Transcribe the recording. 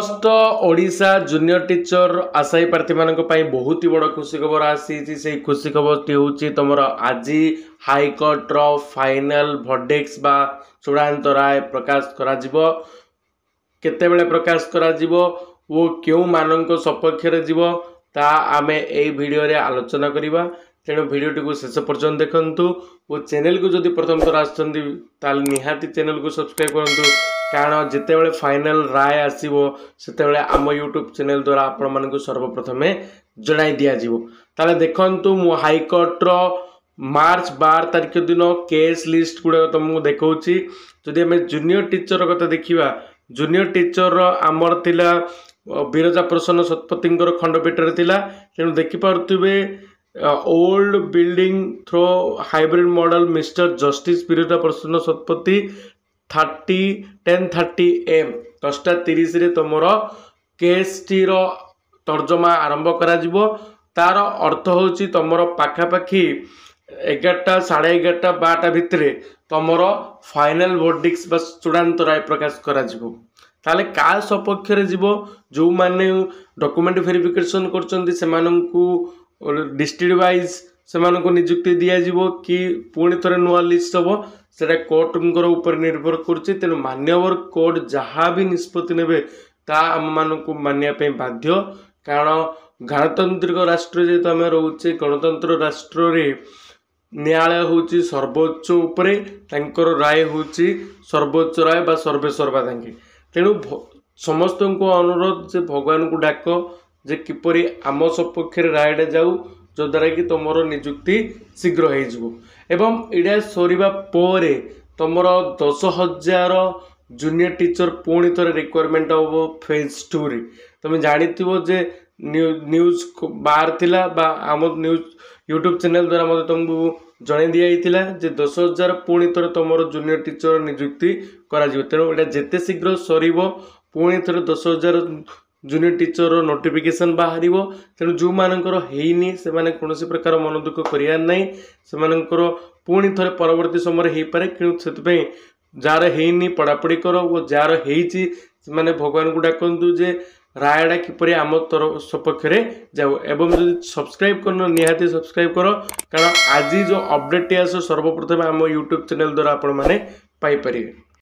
समस्त Odisha junior teacher आशायी प्रार्थी मान बहुत ही बड़ खुशी खबर आसी से खुशी खबर हूँ तुम आज हाइकोर्ट रो फाइनल वर्डिक्ट बा चूड़ांत राय प्रकाश केतेबेले प्रकाश वो क्यों मानक सपक्ष ता आमे ए वीडियो रे आलोचना करिबा। तेणु वीडियोटी को शेष पर्यंत देखंतु वो चैनल को जदि प्रथम थर आछंती ताल निहाती चैनल को सब्सक्राइब करंतु कारण जितेबेले फाइनल राय आसीबो सेतेबेले आम यूट्यूब चैनल द्वारा आपण मानकु सर्वप्रथमे जणाई दिया जिवो। ताले देखंतु मु हाईकोर्ट रो मार्च 12 तारिख दिन केस लिस्ट गुड़ा तुमको देखौछि। जदि आम जूनियर टीचर कथा देखिबा जूनियर टीचर आमर थिला बिरजा प्रसन्न शतपथी खंडपीठ थिला। तेणु देखि पारुथिबे old building through hybrid model mister justice Biraja Prasanna Satapathy 10:30 AM 10:30 रे तुमर केस टी रो तर्जमा आरंभ करा जिवो। तार अर्थ होची तुमर पाखापाखि 11टा 11:30 12टा भितरे तुमर फाइनल वर्डिक्ट बा चूड़ांत राय प्रकाश करा जिवो। ताले का सपक्ष रे जिवो जो माने डॉक्यूमेंट वेरिफिकेशन करचंती सेमानंकु डिस्ट्रिक्ट वाइज सेमानंकु नियुक्ति दिया जिवो कि पुणी थरे नुआ लिस्ट हबो सेटा कोर्ट ऊपर निर्भर करछि। तेनु मान्यवर कोर्ट जहाँ भी निष्पत्ति नेबे ता आम मानकु मानिया पे बाध्य कारण गणतांत्रिक राष्ट्र जेहेतु आम रोचे गणतंत्र राष्ट्र रे न्यायालय होची सर्वोच्च उपरे तांकर राय होची सर्वोच्च राय बा सर्वेसर्वा तांके। तेणु समस्त को अनुरोध जे भगवान को डाक जे किपरि आम सपक्ष रायडे जाऊ जद्वारा कि तुमर नियुक्ति शीघ्र हो एवं इड़ा सरीबा परे तुमर 10,000 जूनियर टीचर पुणी थे रिक्वायरमेंट हम फेज 2 रे तुम जानिथिबो जे न्यूज बाहर थिला बा आम न्यूज यूट्यूब चैनल द्वारा मत तुमको जन दिया जे 10,000 पुणी थे तुम जूनियर टीचर नियुक्ति करा जिवो। तेणु एटा जेते शीघ्र सरीबो पुणी थे 10,000 जूनियर टीचर नोटिफिकेशन बाहर। तेणु जो मानकर हेनी से माने कोनोसी प्रकार मन दुख करिया नहीं से मानकर पुणी थे परवर्ती समय हो पारे कि जार हेनी पढ़ापढ़ी कर वो जार हेची माने भगवान को डाकंतु जे रायडा किपरि आम तरफ सपक्ष जाऊ एवं जो सब्सक्राइब कर निहाती सब्सक्राइब कर कारण आज जो अपडेट आस सर्वप्रथम आम यूट्यूब चैनल द्वारा आपण मैंने पाइपर।